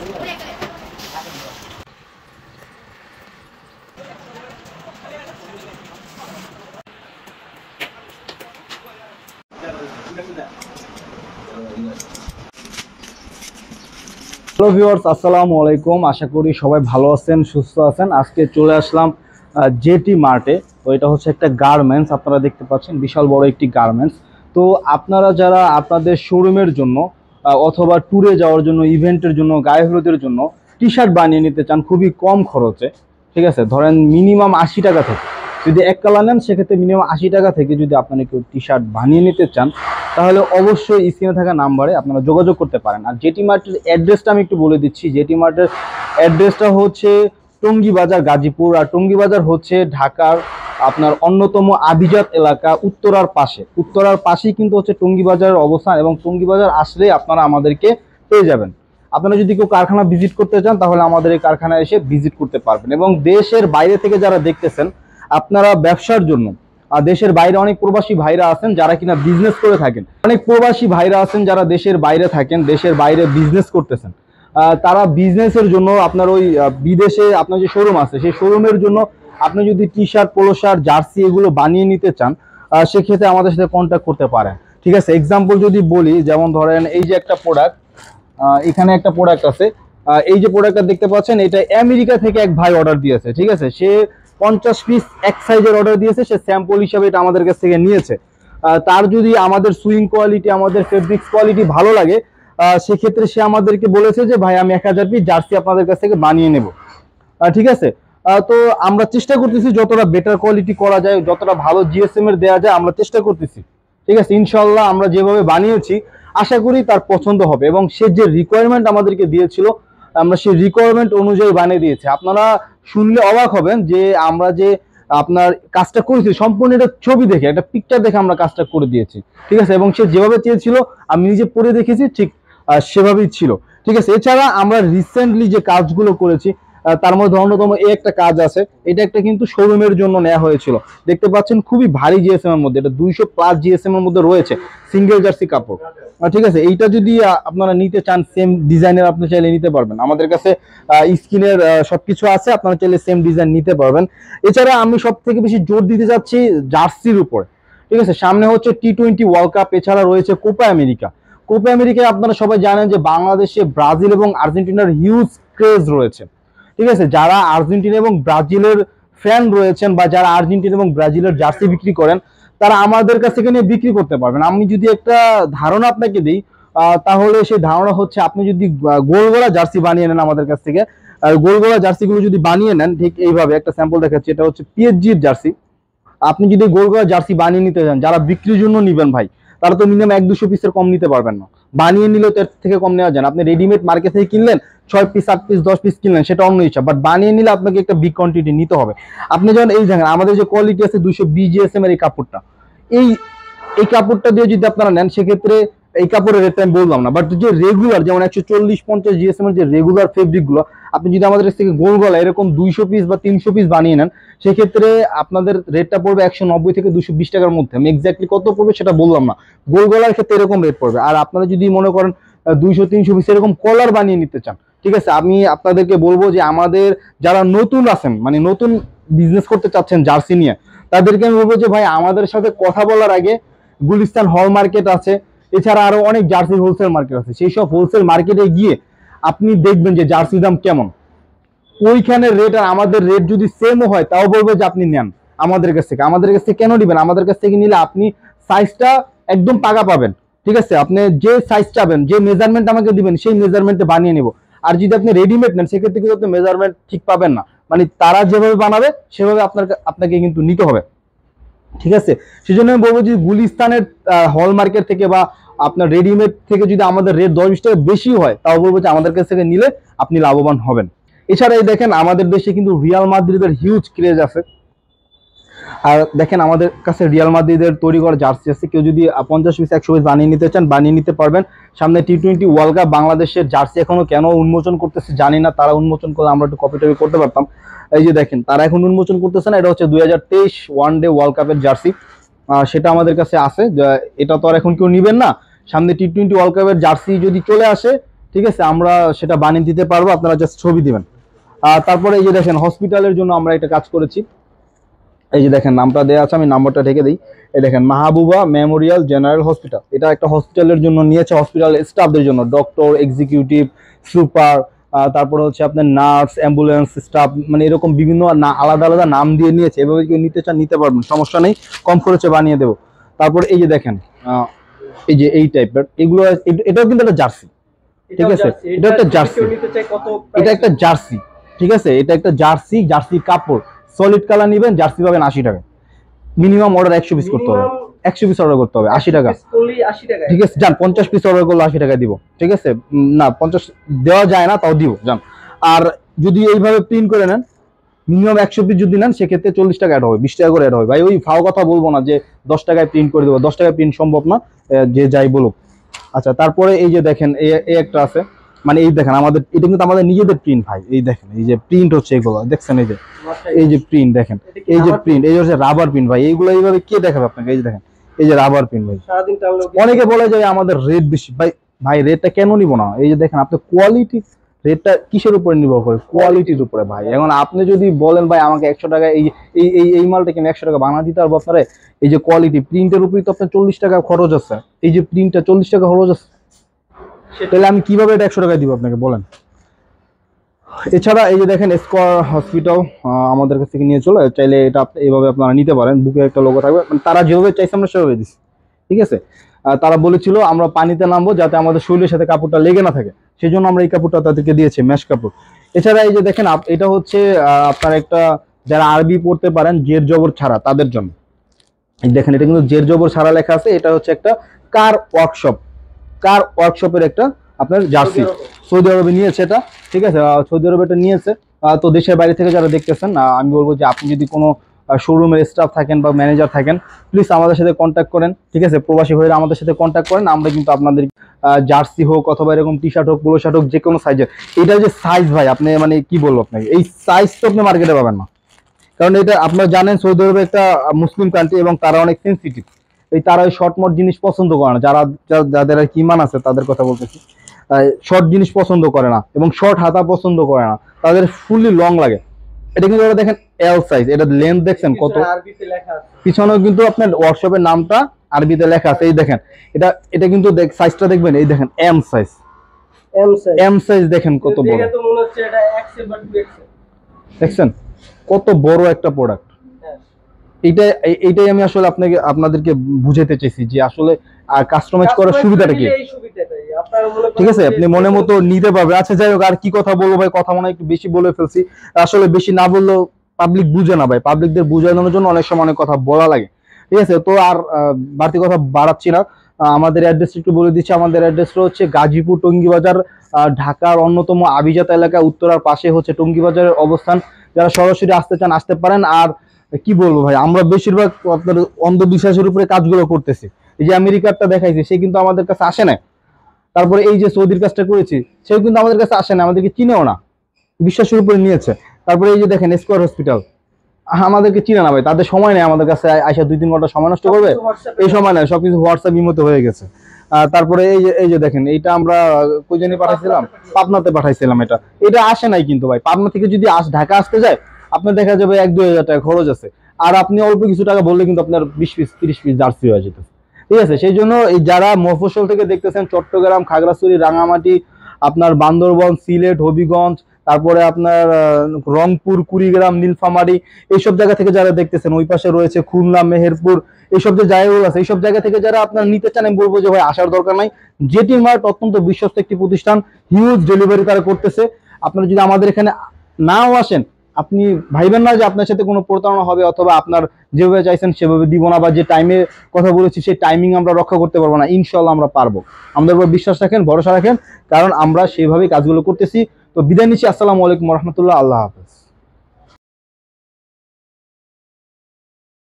Hello viewers, আসসালামু আলাইকুম। আশা করি সবাই ভালো আছেন, সুস্থ আছেন। আজকে চলে আসলাম জেটি মার্টে। তো এটা হচ্ছে একটা গার্মেন্টস, আপনারা দেখতে পাচ্ছেন বিশাল বড় একটি গার্মেন্টস। তো আপনারা যারা আপনাদের শোরুমের জন্য অথবা ট্যুরে যাওয়ার জন্য, ইভেন্টের জন্য, গায়ে হলুদের জন্য টি শার্ট বানিয়ে নিতে চান খুবই কম খরচে, ঠিক আছে, ধরেন মিনিমাম 80 টাকা থেকে, যদি এক কালার নেন সেক্ষেত্রে মিনিমাম 80 টাকা থেকে যদি আপনারা কেউ টি শার্ট বানিয়ে নিতে চান, তাহলে অবশ্যই স্ক্রিনে থাকা নাম্বারে আপনারা যোগাযোগ করতে পারেন। আর জেটি মার্টের অ্যাড্রেসটা আমি একটু বলে দিচ্ছি। জেটি মার্টের অ্যাড্রেসটা হচ্ছে টঙ্গী বাজার, গাজীপুর। আর টঙ্গী বাজার হচ্ছে ঢাকার আপনার অন্যতম আভিজাত এলাকা, উত্তরার পাশেই কিন্তু হচ্ছে টঙ্গী বাজারের অবস্থান। এবং টঙ্গী বাজার আসলে আপনারা আমাদেরকে পেয়ে যাবেন। আপনারা যদি কেউ কারখানা ভিজিট করতে চান তাহলে আমাদের এই কারখানায় এসে ভিজিট করতে পারবেন। এবং দেশের বাইরে থেকে যারা দেখতেছেন, আপনারা ব্যবসার জন্য, দেশের বাইরে অনেক প্রবাসী ভাইরা আছেন যারা কিনা বিজনেস করে থাকেন, অনেক প্রবাসী ভাইরা আছেন যারা দেশের বাইরে থাকেন, দেশের বাইরে বিজনেস করতেছেন। তারা বিজনেসের জন্য আপনার ওই বিদেশে আপনার যে শোরুম আছে সেই শোরুমের জন্য আপনি যদি T shirt, polo shirt, jersey এগুলো বানিয়ে নিতে চান, সেক্ষেত্রে আমাদের সাথে কন্ট্যাক্ট করতে পারেন, ঠিক আছে। এক্সাম্পল যদি বলি, যেমন ধরেন এই যে একটা প্রোডাক্ট, এখানে একটা প্রোডাক্ট আছে, এই যে প্রোডাক্টটা দেখতে পাচ্ছেন, এটা আমেরিকা থেকে এক ভাই অর্ডার দিয়েছে, ঠিক আছে। সে 50 পিস এক সাইজের অর্ডার দিয়েছে, সে স্যাম্পল হিসাবে এটা আমাদের কাছ থেকে নিয়েছে। তার যদি আমাদের সুইং কোয়ালিটি, আমাদের ফেব্রিক্স কোয়ালিটি ভালো লাগে, সেক্ষেত্রে সে আমাদেরকে বলেছে যে ভাই আমি 1000 পিস জার্সি আপনাদের কাছ থেকে বানিয়ে নেব, ঠিক আছে। তো আমরা চেষ্টা করতেছি যতটা বেটার কোয়ালিটি করা যায়, যতটা ভালো জিএসএম এর দেওয়া যায় আমরা চেষ্টা করতেছি, ঠিক আছে। ইনশাল্লাহ আমরা যেভাবে বানিয়েছি আশা করি তার পছন্দ হবে। এবং সে যে রিকোয়ারমেন্ট আমাদেরকে দিয়েছিল, আমরা সেই রিকোয়ারমেন্ট অনুযায়ী বানিয়ে দিয়েছি। আপনারা শুনলে অবাক হবেন যে আমরা যে আপনার কাজটা করেছি সম্পূর্ণ একটা ছবি দেখে, একটা পিকচার দেখে আমরা কাজটা করে দিয়েছি, ঠিক আছে। এবং সে যেভাবে চেয়েছিল আমি নিজে পরে দেখেছি, ঠিক সেভাবেই ছিল, ঠিক আছে। এছাড়া আমরা রিসেন্টলি যে কাজগুলো করেছি তার মধ্যে অন্যতম এই একটা কাজ আছে। এটা একটা কিন্তু শোরুমের জন্য নেওয়া হয়েছিল, দেখতে পাচ্ছেন খুবই ভারী জিএসএম এর মধ্যে, এটা 200+ জিএসএম এর মধ্যে রয়েছে, সিঙ্গেল জার্সি কাপড়, ঠিক আছে। এইটা যদি আপনারা নিতে চান সেম ডিজাইনের, আপনি চাইলে নিতে পারবেন। আমাদের কাছে স্কিনের সবকিছু আছে, আপনারা চাইলে সেম ডিজাইন নিতে পারবেন। এছাড়া আমি সব থেকে বেশি জোর দিতে চাচ্ছি জার্সির উপর, ঠিক আছে। সামনে হচ্ছে টি20 ওয়ার্ল্ড কাপ, এছাড়া রয়েছে কোপা আমেরিকা। কোপা আমেরিকায় আপনারা সবাই জানেন যে বাংলাদেশে ব্রাজিল এবং আর্জেন্টিনার হিউজ ক্রেজ রয়েছে, ঠিক আছে। যারা আর্জেন্টিনা এবং ব্রাজিলের ফ্যান রয়েছেন বা যারা আর্জেন্টিনা এবং ব্রাজিলের জার্সি বিক্রি করেন, তারা আমাদের কাছ থেকে নিয়ে বিক্রি করতে পারবেন। আমি যদি একটা ধারণা আপনাকে দিই, তাহলে সেই ধারণা হচ্ছে আপনি যদি গোল গলা জার্সি বানিয়ে নেন আমাদের কাছ থেকে, গোল গলা জার্সিগুলো যদি বানিয়ে নেন, ঠিক এইভাবে একটা স্যাম্পল দেখাচ্ছি, এটা হচ্ছে পিএসজির জার্সি। আপনি যদি গোল গলা জার্সি বানিয়ে নিতে চান, যারা বিক্রির জন্য নিবেন ভাই, তারা তো মিনিমাম 1-200 পিসের কম নিতে পারবেন না। বানিয়ে নিলেও তো এর থেকে কম নেওয়া যায় না। আপনি রেডিমেড মার্কেট থেকে কিনলেন 6 পিস, 8 পিস, 10 পিস কিনলেন, সেটা অন্য হিসাব, বাট বানিয়ে নিলে আপনাকে একটা বিগ কোয়ান্টিটি নিতে হবে। আপনি যেমন এই দেখেন আমাদের যে কোয়ালিটি আছে 220 জিএসএম এর এই কাপড়টা, এই এই কাপড়টা দিয়ে যদি আপনারা নেন, সেক্ষেত্রে এই কাপড়ের রেট আমি বললাম না, বাট যে রেগুলার যেমন 140-50 জিএসএম এর যে রেগুলার ফেব্রিক গুলো, আপনি যদি আমাদের কাছ থেকে গোল গলা এরকম 200 পিস বা 300 পিস বানিয়ে নেন, সেক্ষেত্রে আপনাদের রেটটা পড়বে 190 থেকে 220 টাকার মধ্যে। আমি এক্স্যাক্টলি কত পড়বে সেটা বললাম না, গোল গলার ক্ষেত্রে এরকম রেট পড়বে। আর আপনারা যদি মনে করেন 200-300 পিস এরকম কলার বানিয়ে নিতে চান, ঠিক আছে, আমি আপনাদেরকে বলবো যে আমাদের যারা নতুন আছেন, মানে নতুন বিজনেস করতে চাচ্ছেন জার্সি নিয়ে, তাদেরকে আমি বলবো যে ভাই আমাদের সাথে কথা বলার আগে গুলিস্তান হল মার্কেট আছে, এছাড়া আরো অনেক জার্সি হোলসেল মার্কেট আছে, সেই সব হোলসেল মার্কেটে গিয়ে আপনি দেখবেন যে জার্সির দাম কেমন, ওইখানের রেট আর আমাদের রেট যদি সেমও হয়, তাও বলবে যে আপনি নেন আমাদের কাছ থেকে। আমাদের কাছ থেকে কেন নেবেন? আমাদের কাছ থেকে নিলে আপনি সাইজটা একদম পাকা পাবেন, ঠিক আছে। আপনি যে সাইজ চাবেন, যে মেজারমেন্ট আমাকে দিবেন, সেই মেজারমেন্টে বানিয়ে নেব। আর যদি আপনি রেডিমেড নেন, সেক্ষেত্রে কিন্তু আপনি মেজারমেন্ট ঠিক পাবেন না, মানে তারা যেভাবে বানাবে সেভাবে আপনাকে কিন্তু নিতে হবে, ঠিক আছে। সেজন্য আমি বলবো যে গুলিস্তানের হল মার্কেট থেকে বা আপনার রেডিমেড থেকে যদি আমাদের রেট 10-20 টাকা বেশি হয়, তাও বলবো যে আমাদের কাছ থেকে নিলে আপনি লাভবান হবেন। এছাড়া এই দেখেন আমাদের দেশে কিন্তু রিয়াল মাদ্রিদের হিউজ ক্রেজ আছে। আর দেখেন আমাদের কাছে রিয়াল মাদ্রিদের তৈরি করা জার্সি আছে, কেউ যদি 50 পিস 100 পিস বানিয়ে নিতে চান বানিয়ে নিতে পারবেন। সামনে টি20 ওয়ার্ল্ড কাপ, বাংলাদেশের জার্সি এখনো কেন উন্মোচন করতেছে জানি না, তারা উন্মোচন করলে আমরা একটু কপি টপি করতে পারতাম। এই যে দেখেন তারা এখন উন্মোচন করতেছে না, এটা হচ্ছে 2023 ওয়ানডে ওয়ার্ল্ড কাপের জার্সি, সেটা আমাদের কাছে আছে। এটা তো আর এখন কেউ নিবেন না, সামনে টি20 ওয়ার্ল্ড কাপের জার্সি যদি চলে আসে, ঠিক আছে, আমরা সেটা বানিয়ে দিতে পারবো, আপনারা জাস্ট ছবি দিবেন। আর তারপরে এই যে দেখেন হসপিটালের জন্য আমরা একটা কাজ করেছি। এই যে দেখেন নামটা দেওয়া আছে, আমি নাম্বারটা ঢেকে দিই। এই দেখেন মাহবুবা মেমোরিয়াল জেনারেল হসপিটাল, এটা একটা হসপিটালের জন্য নিয়েছে, হসপিটাল স্টাফদের জন্য, ডক্টর, এক্সিকিউটিভ, সুপার, তারপরে হচ্ছে আপনার নার্স, অ্যাম্বুলেন্স স্টাফ, মানে এরকম বিভিন্ন আলাদা আলাদা নাম দিয়ে নিয়েছে। এভাবে কেউ নিতে চান নিতে পারবেন, সমস্যা নেই, কম খরচে বানিয়ে দেবো। তারপর এই যে দেখেন এই যে এই টাইপের এগুলো, এটাও কিন্তু একটা জার্সি, ঠিক আছে, এটা একটা জার্সি, এটা একটা জার্সি, ঠিক আছে, এটা একটা জার্সি, জার্সি কাপড় সলিড কালার নিবেন, জার্সি পাবেন 80 টাকা মিনিমাম। অর্ডার 100 পিস করতে হবে, 100 পিস অর্ডার করতে হবে, 80 টাকা, ঠিক আছে। যান 50 পিস অর্ডার করলে 80 টাকা দিব, ঠিক আছে, না 50 দেওয়া যায় না, তাও দিব যান। আর যদি এইভাবে প্রিন্ট করে নেন, মিনিমাম 100 পিস যদি নেন, সেক্ষেত্রে 40 টাকা অ্যাড হবে, 20 টাকা করে অ্যাড হবে। ভাই ওই ফাও কথা বলবো না যে 10 টাকায় প্রিন্ট করে দেবো, 10 টাকায় প্রিন্ট সম্ভব না, যে যাই বলুক। আচ্ছা, তারপরে এই যে দেখেন এই একটা আছে, মানে এই দেখেন আমাদের এটা কিন্তু আমাদের নিজেদের প্রিন্ট ভাই, এই দেখেন এই যে প্রিন্ট হচ্ছে এগুলো দেখছেন, এই যে প্রিন্ট দেখেন, এই যে প্রিন্ট, এই হচ্ছে রাবার প্রিন্ট ভাই, এইগুলো এইভাবে কে দেখাবে আপনাকে? এই যে দেখেন এই যে রাবার প্রিন্ট ভাই। অনেকে বলে যে আমাদের রেট বেশি, ভাই ভাই রেটটা কেন নিব না? এই যে দেখেন আপনি কোয়ালিটি, রেটটা কিসের উপরে নির্ভর করে? কোয়ালিটির উপরে ভাই। এখন আপনি যদি বলেন ভাই আমাকে 100 টাকা এই এই মালটা কিনে 100 টাকা বানা দিতে পারবো আপনারে, এই যে কোয়ালিটি প্রিন্টের উপরেই তো আপনার 40 টাকা খরচ আছে, এই যে প্রিন্টটা 40 টাকা খরচ আছে, তাহলে আমি কিভাবে এটা 100 টাকায় দিব আপনাকে বলেন? এছাড়া এই যে দেখেন স্কয়ার হসপিটাল আমাদের কাছ থেকে নিয়ে চলে, চাইলে এটা এইভাবে আপনারা নিতে পারেন, বুকে একটা লোগো থাকবে, মানে তারা যেভাবে চাইছে আমরা সেভাবে দিচ্ছি, ঠিক আছে। তারা বলেছিল আমরা পানিতে নামবো যাতে আমাদের শরীরের সাথে কাপড়টা লেগে না থাকে, সেই জন্য আমরা এই কাপড়টা তাদেরকে দিয়েছি, ম্যাশ কাপড়। এছাড়া এই যে দেখেন এটা হচ্ছে আপনার একটা, যারা আরবি পড়তে পারেন জের জবর ছাড়া তাদের জন্য, দেখেন এটা কিন্তু জের জবর ছাড়া লেখা আছে, এটা হচ্ছে একটা কার ওয়ার্কশপ, কার ওয়ার্কশপের একটা আপনার জার্সি, সৌদি আরবে নিয়েছে এটা, ঠিক আছে, সৌদি আরবে এটা নিয়েছে। তো দেশের বাইরে থেকে যারা দেখতেছেন, আমি বলবো যে আপনি যদি কোনো শোরুমের স্টাফ থাকেন বা ম্যানেজার থাকেন, প্লিজ আমাদের সাথে কন্ট্যাক্ট করেন, ঠিক আছে, প্রবাসী ভাইরা আমাদের সাথে কন্ট্যাক্ট করেন, আমরা কিন্তু আপনাদের জার্সি হোক অথবা এরকম টি শার্ট হোক, পোলো শার্ট হোক, যে কোনো সাইজের, এটা যে সাইজ ভাই আপনি মানে কি বলবো আপনাকে, এই সাইজ তো আপনি মার্কেটে পাবেন না, কারণ এটা আপনারা জানেন সৌদি আরব একটা মুসলিম কান্ট্রি এবং তারা অনেক সেন্সিটিভ, এই তারা ওই শর্টমট জিনিস পছন্দ করে না, যাদের আর কি ইমান আছে তাদের কথা বলতেছি, শর্ট জিনিস পছন্দ করে না এবং শর্ট হাতা পছন্দ করে না, তাদের ফুললি লং লাগে। এটা কিন্তু দেখেন এল সাইজ, এটা লেন্থ দেখছেন কত, পিছনেও কিন্তু আপনার ওয়ার্কশপের নামটা আরবিতে লেখা আছে, এই দেখেন এটা এটা কিন্তু সাইজটা দেখবেন, এই দেখেন এম সাইজ, এম সাইজ দেখেন কত বড়, দেখছেন কত বড় একটা প্রোডাক্ট। এইটাই আমি আসলে আপনাদেরকে বুঝাইতে চাইছি যে আসলে কাস্টমাইজ করার সুবিধাটা কি, ঠিক আছে, আপনি মনের মতো নিতে পারবেন। আচ্ছা যাই হোক, আর কি কথা বলবো ভাই, কথা মনে হয় একটু বেশি বলে ফেলছি, আসলে বেশি না বললেও পাবলিক বুঝে না ভাই, পাবলিকদের বুঝানোর জন্য অনেক সময় অনেক কথা বলা লাগে, ঠিক আছে। তো আর বাড়তি কথা বাড়াচ্ছি না, আমাদের অ্যাড্রেস একটু বলে দিচ্ছি। আমাদের অ্যাড্রেসটা হচ্ছে গাজীপুর টঙ্গীবাজার, ঢাকার অন্যতম আভিজাত এলাকা, উত্তরার পাশে হচ্ছে টঙ্গীবাজারের অবস্থান। যারা সরাসরি আসতে চান আসতে পারেন। আর কি বলবো ভাই, আমরা বেশিরভাগ আপনার অন্ধবিশ্বাসের উপরে কাজগুলো করতেছি। এই যে আমেরিকারটা দেখাইছে, সে কিন্তু আমাদের কাছে আসে না, তারপরে এই যে সৌদির কাজটা করেছি, সেও কিন্তু আমাদের কাছে আসে না, আমাদেরকে চিনেও না, বিশ্বাসের উপরে নিয়েছে। তারপরে এই যে দেখেন স্কয়ার হসপিটাল, আমাদেরকে চিনে না ভাই, তাদের সময় নেই আমাদের কাছে আইসা 2-3 ঘন্টা সময় নষ্ট করবে, এই সময় নেই, সবকিছু হোয়াটসঅ্যাপ ইমোতে হয়ে গেছে। তারপরে এই যে দেখেন এইটা আমরা কই জানি পাঠাইছিলাম, পাবনাতে পাঠাইছিলাম, এটা আসে নাই কিন্তু ভাই। পাবনা থেকে যদি ঢাকা আসতে যায় আপনার দেখা যাবে 1-2 হাজার টাকা খরচ আছে, আর আপনি অল্প কিছু টাকা বললে কিন্তু আপনার 20 পিস 30 পিস জার্সি হয়ে যেত, ঠিক আছে। সেই জন্য এই যারা মফস্বল থেকে দেখতেছেন, চট্টগ্রাম, খাগড়াছড়ি, রাঙামাটি, আপনার বান্দরবন, সিলেট, হবিগঞ্জ, তারপরে আপনার রংপুর, কুড়িগ্রাম, নীলফামারী, এইসব জায়গা থেকে যারা দেখতেছেন, ওই পাশে রয়েছে খুলনা, মেহেরপুর, এইসব যে জায়গাগুলো আছে, এইসব জায়গা থেকে যারা আপনার নিতে চান, আমি বলবো যে ভাই আসার দরকার নাই। জেটি মার্ট অত্যন্ত বিশ্বস্ত একটি প্রতিষ্ঠান, হিউজ ডেলিভারি তারা করতেছে। আপনারা যদি আমাদের এখানে নাও আসেন, আপনি ভাইবেন না যে আপনার সাথে কোনো প্রতারণা হবে, অথবা আপনার যেভাবে চাইছেন সেভাবে দিব না, বা যে টাইমে কথা বলেছি সেই টাইমিং আমরা রক্ষা করতে পারবো না। ইনশাল্লাহ আমরা পারবো, আমাদের উপর বিশ্বাস রাখেন, ভরসা রাখেন, কারণ আমরা সেইভাবেই কাজগুলো করতেছি। তো বিদায় নিচ্ছি, আসসালামু আলাইকুম রহমতুল্লাহ, আল্লাহ হাফেজ।